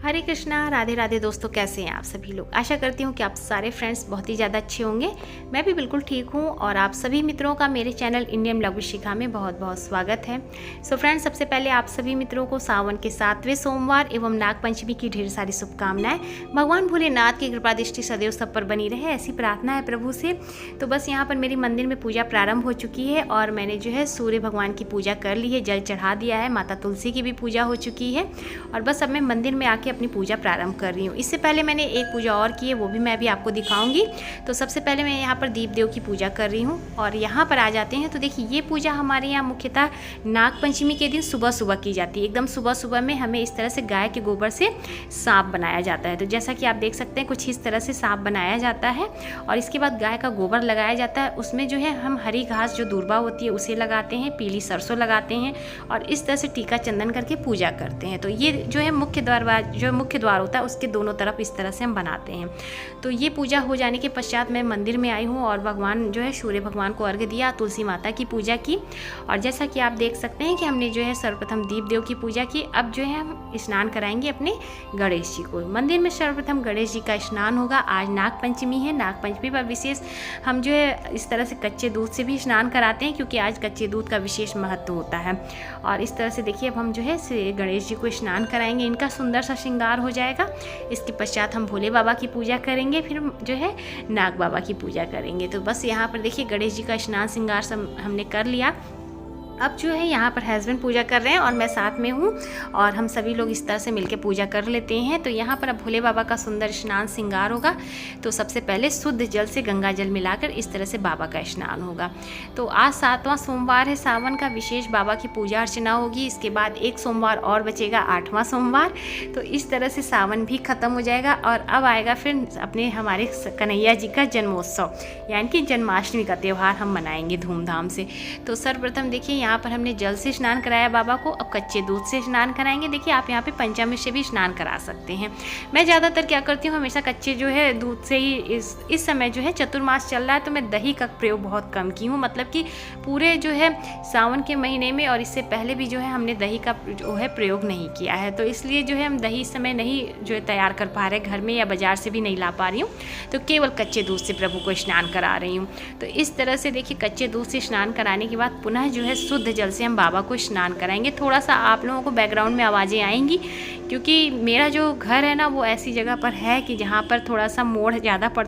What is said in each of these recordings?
हरे कृष्णा, राधे राधे दोस्तों, कैसे हैं आप सभी लोग। आशा करती हूँ कि आप सारे फ्रेंड्स बहुत ही ज़्यादा अच्छे होंगे। मैं भी बिल्कुल ठीक हूँ और आप सभी मित्रों का मेरे चैनल इंडियन ब्लॉग शिखा में बहुत बहुत स्वागत है। सो फ्रेंड्स, सबसे पहले आप सभी मित्रों को सावन के 7वें सोमवार एवं नागपंचमी की ढेर सारी शुभकामनाएं। भगवान भोलेनाथ की कृपा दृष्टि सदैव सब पर बनी रहे, ऐसी प्रार्थना है प्रभु से। तो बस यहाँ पर मेरी मंदिर में पूजा प्रारंभ हो चुकी है और मैंने जो है सूर्य भगवान की पूजा कर ली है, जल चढ़ा दिया है, माता तुलसी की भी पूजा हो चुकी है और बस अब मैं मंदिर में आके अपनी पूजा प्रारंभ कर रही हूँ। इससे पहले मैंने एक पूजा और की है, वो भी मैं अभी आपको दिखाऊंगी। तो सबसे पहले मैं यहाँ पर दीप देव की पूजा कर रही हूँ और यहाँ पर आ जाते हैं। तो देखिए, ये पूजा हमारे यहाँ मुख्यतः नागपंचमी के दिन सुबह सुबह की जाती है। एकदम सुबह सुबह में हमें इस तरह से गाय के गोबर से सांप बनाया जाता है। तो जैसा कि आप देख सकते हैं, कुछ इस तरह से सांप बनाया जाता है और इसके बाद गाय का गोबर लगाया जाता है। उसमें जो है हम हरी घास जो दूर्वा होती है उसे लगाते हैं, पीली सरसों लगाते हैं और इस तरह से टीका चंदन करके पूजा करते हैं। तो ये जो है मुख्य द्वार होता है, उसके दोनों तरफ इस तरह से हम बनाते हैं। तो ये पूजा हो जाने के पश्चात मैं मंदिर में आई हूँ और भगवान जो है सूर्य भगवान को अर्घ्य दिया, तुलसी माता की पूजा की और जैसा कि आप देख सकते हैं कि हमने जो है सर्वप्रथम दीप देव की पूजा की। अब जो है हम स्नान कराएंगे अपने गणेश जी को। मंदिर में सर्वप्रथम गणेश जी का स्नान होगा। आज नागपंचमी है, नागपंचमी पर विशेष हम जो है इस तरह से कच्चे दूध से भी स्नान कराते हैं, क्योंकि आज कच्चे दूध का विशेष महत्व होता है। और इस तरह से देखिए, अब हम जो है गणेश जी को स्नान कराएंगे, इनका सुंदर सा श्रृंगार हो जाएगा। इसके पश्चात हम भोले बाबा की पूजा करेंगे, फिर जो है नाग बाबा की पूजा करेंगे। तो बस यहाँ पर देखिए, गणेश जी का स्नान श्रृंगार सब हमने कर लिया। अब जो है यहाँ पर हस्बैंड पूजा कर रहे हैं और मैं साथ में हूँ और हम सभी लोग इस तरह से मिलकर पूजा कर लेते हैं। तो यहाँ पर अब भोले बाबा का सुंदर स्नान श्रृंगार होगा। तो सबसे पहले शुद्ध जल से गंगा जल मिलाकर इस तरह से बाबा का स्नान होगा। तो आज 7वां सोमवार है सावन का, विशेष बाबा की पूजा अर्चना होगी। इसके बाद एक सोमवार और बचेगा, 8वां सोमवार। तो इस तरह से सावन भी खत्म हो जाएगा और अब आएगा फिर अपने हमारे कन्हैया जी का जन्मोत्सव, यानी कि जन्माष्टमी का त्यौहार हम मनाएंगे धूमधाम से। तो सर्वप्रथम देखिए, यहाँ पर हमने जल से स्नान कराया बाबा को, अब कच्चे दूध से स्नान कराएंगे। देखिए, आप यहाँ पे पंचामृत से भी स्नान करा सकते हैं। मैं ज़्यादातर क्या करती हूँ, हमेशा कच्चे जो है दूध से ही इस समय जो है चतुर्मास चल रहा है तो मैं दही का प्रयोग बहुत कम की हूँ। मतलब कि पूरे जो है सावन के महीने में और इससे पहले भी जो है हमने दही का जो है प्रयोग नहीं किया है। तो इसलिए जो है हम दही इस समय नहीं जो है तैयार कर पा रहे घर में, या बाज़ार से भी नहीं ला पा रही हूँ। तो केवल कच्चे दूध से प्रभु को स्नान करा रही हूँ। तो इस तरह से देखिए, कच्चे दूध से स्नान कराने के बाद पुनः जो है शुद्ध जल से हम बाबा को स्नान कराएंगे। थोड़ा सा आप लोगों को बैकग्राउंड में आवाज़ें आएंगी, क्योंकि मेरा जो घर है ना वो ऐसी जगह पर है कि जहाँ पर थोड़ा सा मोड़ ज़्यादा पड़,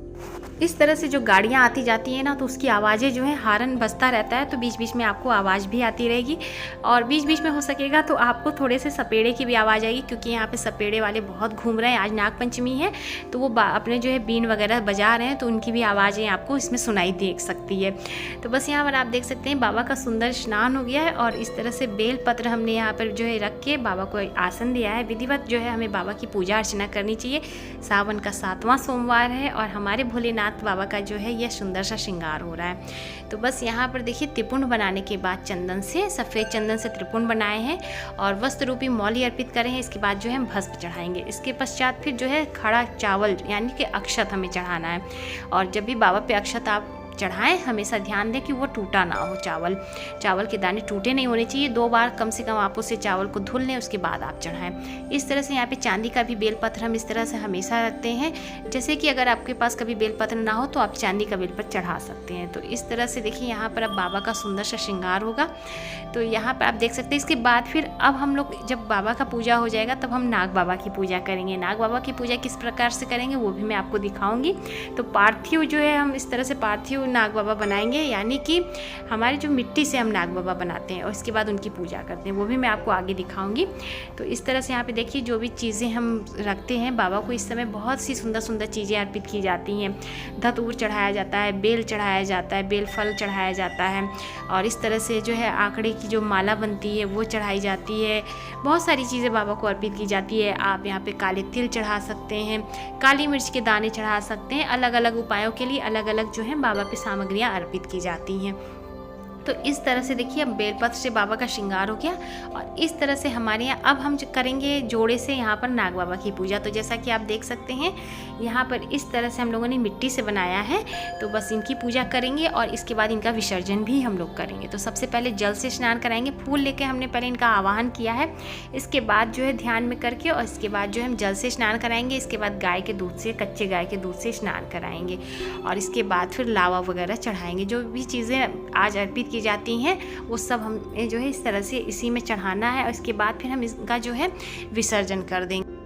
इस तरह से जो गाड़ियाँ आती जाती हैं ना, तो उसकी आवाज़ें जो है हारन बजता रहता है। तो बीच बीच में आपको आवाज़ भी आती रहेगी और बीच बीच में हो सकेगा तो आपको थोड़े से सपेड़े की भी आवाज़ आएगी, क्योंकि यहाँ पे सपेड़े वाले बहुत घूम रहे हैं। आज नागपंचमी है तो वो अपने जो है बीन वगैरह बजा रहे हैं, तो उनकी भी आवाज़ें आपको इसमें सुनाई दे सकती है। तो बस यहाँ पर आप देख सकते हैं बाबा का सुंदर स्नान हो गया है और इस तरह से बेलपत्र हमने यहाँ पर जो है रख के बाबा को आसन दिया है। विधिवत जो है हमें बाबा की पूजा अर्चना करनी चाहिए। सावन का 7वां सोमवार है और हमारे भोलेनाथ बाबा का जो है यह सुंदर सा श्रृंगार हो रहा है। तो बस यहाँ पर देखिए, त्रिपुंड बनाने के बाद चंदन से, सफ़ेद चंदन से त्रिपुंड बनाए हैं और वस्त्र रूपी मौली अर्पित करें हैं। इसके बाद जो है हम भस्म चढ़ाएंगे। इसके पश्चात फिर जो है खड़ा चावल यानी कि अक्षत हमें चढ़ाना है और जब भी बाबा पे अक्षत आप चढ़ाएं, हमेशा ध्यान दें कि वो टूटा ना हो। चावल के दाने टूटे नहीं होने चाहिए। 2 बार कम से कम आप उससे चावल को धुल लें, उसके बाद आप चढ़ाएं। इस तरह से यहाँ पे चांदी का भी बेलपत्र हम इस तरह से हमेशा रखते हैं। जैसे कि अगर आपके पास कभी बेलपत्र ना हो तो आप चांदी का बेलपत्र चढ़ा सकते हैं। तो इस तरह से देखिए, यहाँ पर अब बाबा का सुंदर सा श्रृंगार होगा। तो यहाँ पर आप देख सकते हैं। इसके बाद फिर अब हम लोग जब बाबा का पूजा हो जाएगा तब हम नाग बाबा की पूजा करेंगे। नाग बाबा की पूजा किस प्रकार से करेंगे वो भी मैं आपको दिखाऊंगी। तो पार्थिव जो है हम इस तरह से पार्थिव नाग बाबा बनाएंगे, यानी कि हमारी जो मिट्टी से हम नाग बाबा बनाते हैं और इसके बाद उनकी पूजा करते हैं, वो भी मैं आपको आगे दिखाऊंगी। तो इस तरह से यहाँ पे देखिए, जो भी चीज़ें हम रखते हैं बाबा को, इस समय बहुत सी सुंदर सुंदर चीज़ें अर्पित की जाती हैं। धतूर चढ़ाया जाता है, बेल चढ़ाया जाता है, बेल फल चढ़ाया जाता है और इस तरह से जो है आंकड़े की जो माला बनती है वो चढ़ाई जाती है। बहुत सारी चीज़ें बाबा को अर्पित की जाती है। आप यहाँ पे काले तिल चढ़ा सकते हैं, काली मिर्च के दाने चढ़ा सकते हैं। अलग अलग उपायों के लिए अलग अलग जो है बाबा पे सामग्रियाँ अर्पित की जाती हैं। तो इस तरह से देखिए अब बेलपत्र से बाबा का श्रृंगार हो गया। और इस तरह से हमारे यहाँ अब हम करेंगे जोड़े से यहाँ पर नाग बाबा की पूजा। तो जैसा कि आप देख सकते हैं यहाँ पर इस तरह से हम लोगों ने मिट्टी से बनाया है। तो बस इनकी पूजा करेंगे और इसके बाद इनका विसर्जन भी हम लोग करेंगे। तो सबसे पहले जल से स्नान कराएंगे, फूल लेके हमने पहले इनका आवाहन किया है। इसके बाद जो है ध्यान में करके और इसके बाद जो है हम जल से स्नान कराएंगे। इसके बाद गाय के दूध से, कच्चे गाय के दूध से स्नान कराएंगे और इसके बाद फिर लावा वगैरह चढ़ाएंगे। जो भी चीज़ें आज अर्पित की जाती हैं वो सब हमें जो है इस तरह से इसी में चढ़ाना है और इसके बाद फिर हम इसका जो है विसर्जन कर देंगे।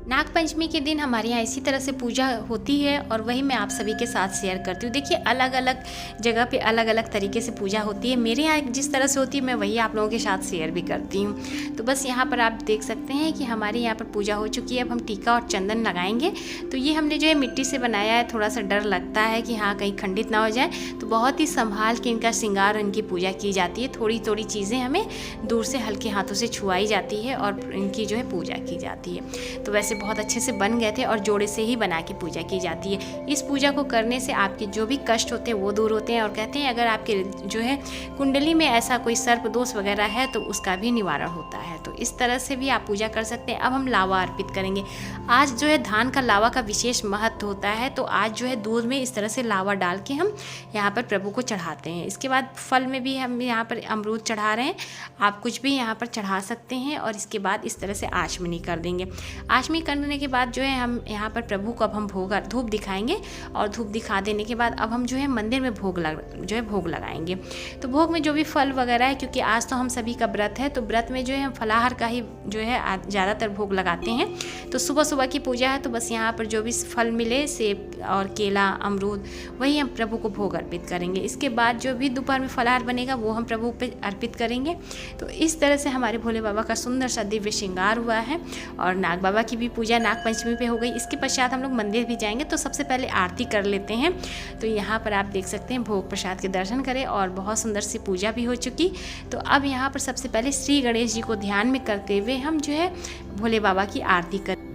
नागपंचमी के दिन हमारे यहाँ इसी तरह से पूजा होती है और वही मैं आप सभी के साथ शेयर करती हूँ। देखिए अलग अलग जगह पे अलग अलग तरीके से पूजा होती है। मेरे यहाँ जिस तरह से होती है मैं वही आप लोगों के साथ शेयर भी करती हूँ। तो बस यहाँ पर आप देख सकते हैं कि हमारे यहाँ पर पूजा हो चुकी है। अब हम टीका और चंदन लगाएंगे। तो ये हमने जो है मिट्टी से बनाया है, थोड़ा सा डर लगता है कि हाँ कहीं खंडित ना हो जाए, तो बहुत ही संभाल के इनका श्रृंगार और इनकी पूजा की जाती है। थोड़ी थोड़ी चीज़ें हमें दूर से हल्के हाथों से छुआई जाती है और इनकी जो है पूजा की जाती है। तो वैसे बहुत अच्छे से बन गए थे और जोड़े से ही बना के पूजा की जाती है। इस पूजा को करने से आपके जो भी कष्ट होते हैं वो दूर होते हैं और कहते हैं अगर आपके जो है कुंडली में ऐसा कोई सर्प दोष वगैरह है तो उसका भी निवारण होता है। तो इस तरह से भी आप पूजा कर सकते हैं। अब हम लावा अर्पित करेंगे। आज जो है धान का लावा का विशेष महत्व होता है। तो आज जो है दूध में इस तरह से लावा डाल के हम यहाँ पर प्रभु को चढ़ाते हैं। इसके बाद फल में भी हम यहाँ पर अमरूद चढ़ा रहे हैं, आप कुछ भी यहाँ पर चढ़ा सकते हैं। और इसके बाद इस तरह से आचमनी कर देंगे। आचमनी करने के बाद जो है हम यहाँ पर प्रभु को अब हम धूप दिखाएंगे और धूप दिखा देने के बाद अब हम जो है मंदिर में भोग लगाएंगे। तो भोग में जो भी फल वगैरह है, क्योंकि आज तो हम सभी का व्रत है, तो व्रत में जो है हम फलाहार का ही जो है ज़्यादातर भोग लगाते हैं। तो सुबह सुबह की पूजा है तो बस यहाँ पर जो भी फल मिले, सेब और केला, अमरूद, वही हम प्रभु को भोग अर्पित करेंगे। इसके बाद जो भी दोपहर में फलाहार बनेगा वो हम प्रभु पे अर्पित करेंगे। तो इस तरह से हमारे भोले बाबा का सुंदर सा दिव्य श्रृंगार हुआ है। और नाग बाबा की भी पूजा नागपंचमी पे हो गई। इसके पश्चात हम लोग मंदिर भी जाएंगे। तो सबसे पहले आरती कर लेते हैं। तो यहाँ पर आप देख सकते हैं भोग प्रसाद के दर्शन करें और बहुत सुंदर सी पूजा भी हो चुकी। तो अब यहाँ पर सबसे पहले श्री गणेश जी को ध्यान में करते हुए हम जो है भोले बाबा की आरती करें।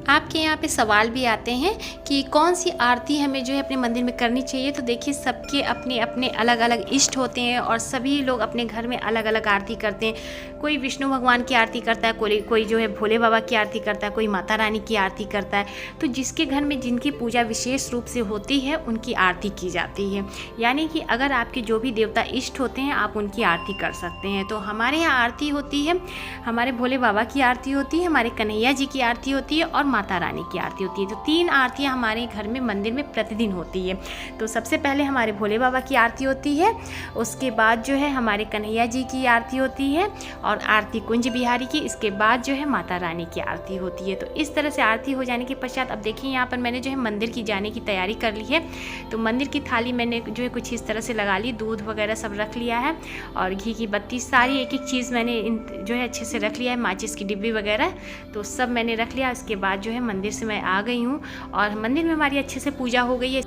आपके यहाँ पे सवाल भी आते हैं कि कौन सी आरती हमें जो है अपने मंदिर में करनी चाहिए। तो देखिए सबके अपने अपने अलग अलग इष्ट होते हैं और सभी लोग अपने घर में अलग अलग आरती करते हैं। कोई विष्णु भगवान की आरती करता है, कोई जो है भोले बाबा की आरती करता है, कोई माता रानी की आरती करता है। तो जिसके घर में जिनकी पूजा विशेष रूप से होती है उनकी आरती की जाती है। यानी कि अगर आपके जो भी देवता इष्ट होते हैं आप उनकी आरती कर सकते हैं। तो हमारे यहाँ आरती होती है, हमारे भोले बाबा की आरती होती है, हमारे कन्हैया जी की आरती होती है और माता रानी की आरती होती है। तो 3 आरतियां हमारे घर में मंदिर में प्रतिदिन होती है। तो सबसे पहले हमारे भोले बाबा की आरती होती है, उसके बाद जो है हमारे कन्हैया जी की आरती होती है और आरती कुंज बिहारी की, इसके बाद जो है माता रानी की आरती होती है। तो इस तरह से आरती हो जाने के पश्चात अब देखिए यहाँ पर मैंने जो है मंदिर की जाने की तैयारी कर ली है। तो मंदिर की थाली मैंने जो है कुछ इस तरह से लगा ली, दूध वगैरह सब रख लिया है और घी की बत्ती, सारी एक एक चीज़ मैंने जो है अच्छे से रख लिया है, माचिस की डिब्बी वगैरह तो सब मैंने रख लिया। इसके बाद जो है मंदिर से मैं आ गई हूँ और मंदिर में हमारी अच्छे से पूजा हो गई है।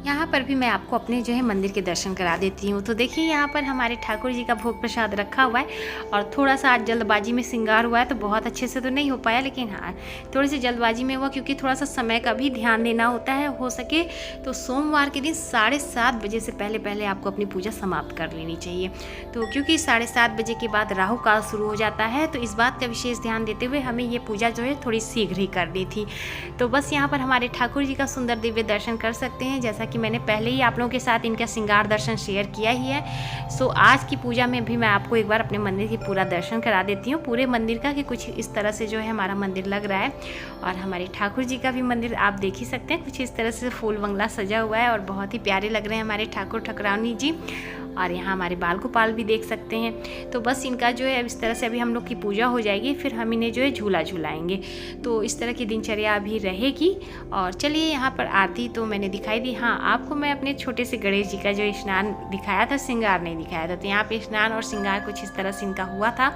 यहाँ पर भी मैं आपको अपने जो है मंदिर के दर्शन करा देती हूँ। तो देखिए यहाँ पर हमारे ठाकुर जी का भोग प्रसाद रखा हुआ है और थोड़ा सा आज जल्दबाजी में श्रृंगार हुआ है तो बहुत अच्छे से तो नहीं हो पाया, लेकिन हाँ थोड़ी सी जल्दबाजी में हुआ क्योंकि थोड़ा सा समय का भी ध्यान देना होता है। हो सके तो सोमवार के दिन 7:30 बजे से पहले आपको अपनी पूजा समाप्त कर लेनी चाहिए। तो क्योंकि 7:30 बजे के बाद राहु काल शुरू हो जाता है, तो इस बात का विशेष ध्यान देते हुए हमें ये पूजा जो है थोड़ी शीघ्र ही करनी थी। तो बस यहाँ पर हमारे ठाकुर जी का सुंदर दिव्य दर्शन कर सकते हैं, जैसा कि मैंने पहले ही आप लोगों के साथ इनका श्रृंगार दर्शन शेयर किया ही है। सो आज की पूजा में भी मैं आपको एक बार अपने मंदिर की पूरा दर्शन करा देती हूँ, पूरे मंदिर का, कि कुछ इस तरह से जो है हमारा मंदिर लग रहा है। और हमारे ठाकुर जी का भी मंदिर आप देख ही सकते हैं, कुछ इस तरह से फूल बंगला सजा हुआ है और बहुत ही प्यारे लग रहे हैं हमारे ठाकुर ठाकुरानी जी। और यहाँ हमारे बाल गोपाल भी देख सकते हैं। तो बस इनका जो है इस तरह से अभी हम लोग की पूजा हो जाएगी, फिर हम इन्हें जो है झूला झूलाएंगे। तो इस तरह की दिनचर्या अभी रहेगी। और चलिए यहाँ पर आरती तो मैंने दिखाई दी। हाँ, आपको मैं अपने छोटे से गणेश जी का जो स्नान दिखाया था, श्रृंगार नहीं दिखाया था। तो यहाँ पे स्नान और श्रृंगार कुछ इस तरह से इनका हुआ था,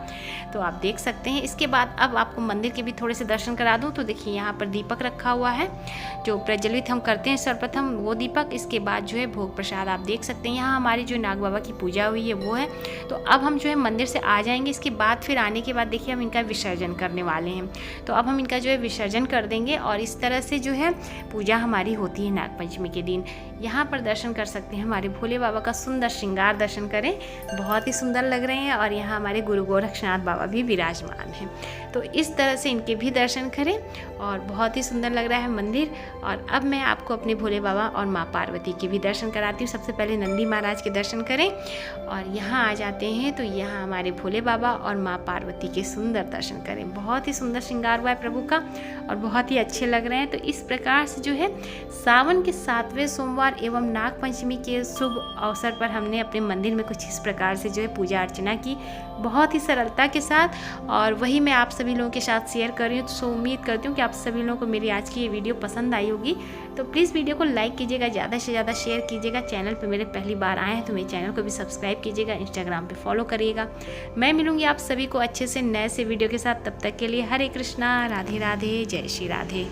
तो आप देख सकते हैं। इसके बाद अब आपको मंदिर के भी थोड़े से दर्शन करा दूँ। तो देखिए यहाँ पर दीपक रखा हुआ है, जो प्रज्वलित हम करते हैं सर्वप्रथम वो दीपक। इसके बाद जो है भोग प्रसाद आप देख सकते हैं। यहाँ हमारे जो नाग बाबा की पूजा हुई है वो है। तो अब हम जो है मंदिर से आ जाएंगे, इसके बाद फिर आने के बाद देखिए हम इनका विसर्जन करने वाले हैं। तो अब हम इनका जो है विसर्जन कर देंगे और इस तरह से जो है पूजा हमारी होती है नागपंचमी के दिन। यहाँ पर दर्शन कर सकते हैं हमारे भोले बाबा का सुंदर श्रृंगार दर्शन करें, बहुत ही सुंदर लग रहे हैं। और यहाँ हमारे गुरु गोरक्षनाथ बाबा भी विराजमान हैं। तो इस तरह से इनके भी दर्शन करें और बहुत ही सुंदर लग रहा है मंदिर। और अब मैं आपको अपने भोले बाबा और माँ पार्वती के भी दर्शन कराती हूँ। सबसे पहले नंदी महाराज के दर्शन करें और यहाँ आ जाते हैं तो यहाँ हमारे भोले बाबा और माँ पार्वती के सुंदर दर्शन करें। बहुत ही सुंदर श्रृंगार हुआ है प्रभु का और बहुत ही अच्छे लग रहे हैं। तो इस प्रकार से जो है सावन के 7वें सोमवार एवं नागपंचमी के शुभ अवसर पर हमने अपने मंदिर में कुछ इस प्रकार से जो है पूजा अर्चना की, बहुत ही सरलता के साथ। और वही मैं आप सभी लोगों के साथ शेयर कर रही हूँ। तो उम्मीद करती हूँ कि आप सभी लोगों को मेरी आज की ये वीडियो पसंद आई होगी। तो प्लीज़ वीडियो को लाइक कीजिएगा, ज़्यादा से ज़्यादा शेयर कीजिएगा। चैनल पे मेरे पहली बार आए हैं तो मेरे चैनल को भी सब्सक्राइब कीजिएगा, इंस्टाग्राम पे फॉलो करिएगा। मैं मिलूँगी आप सभी को अच्छे से नए से वीडियो के साथ। तब तक के लिए हरे कृष्णा, राधे राधे, जय श्री राधे।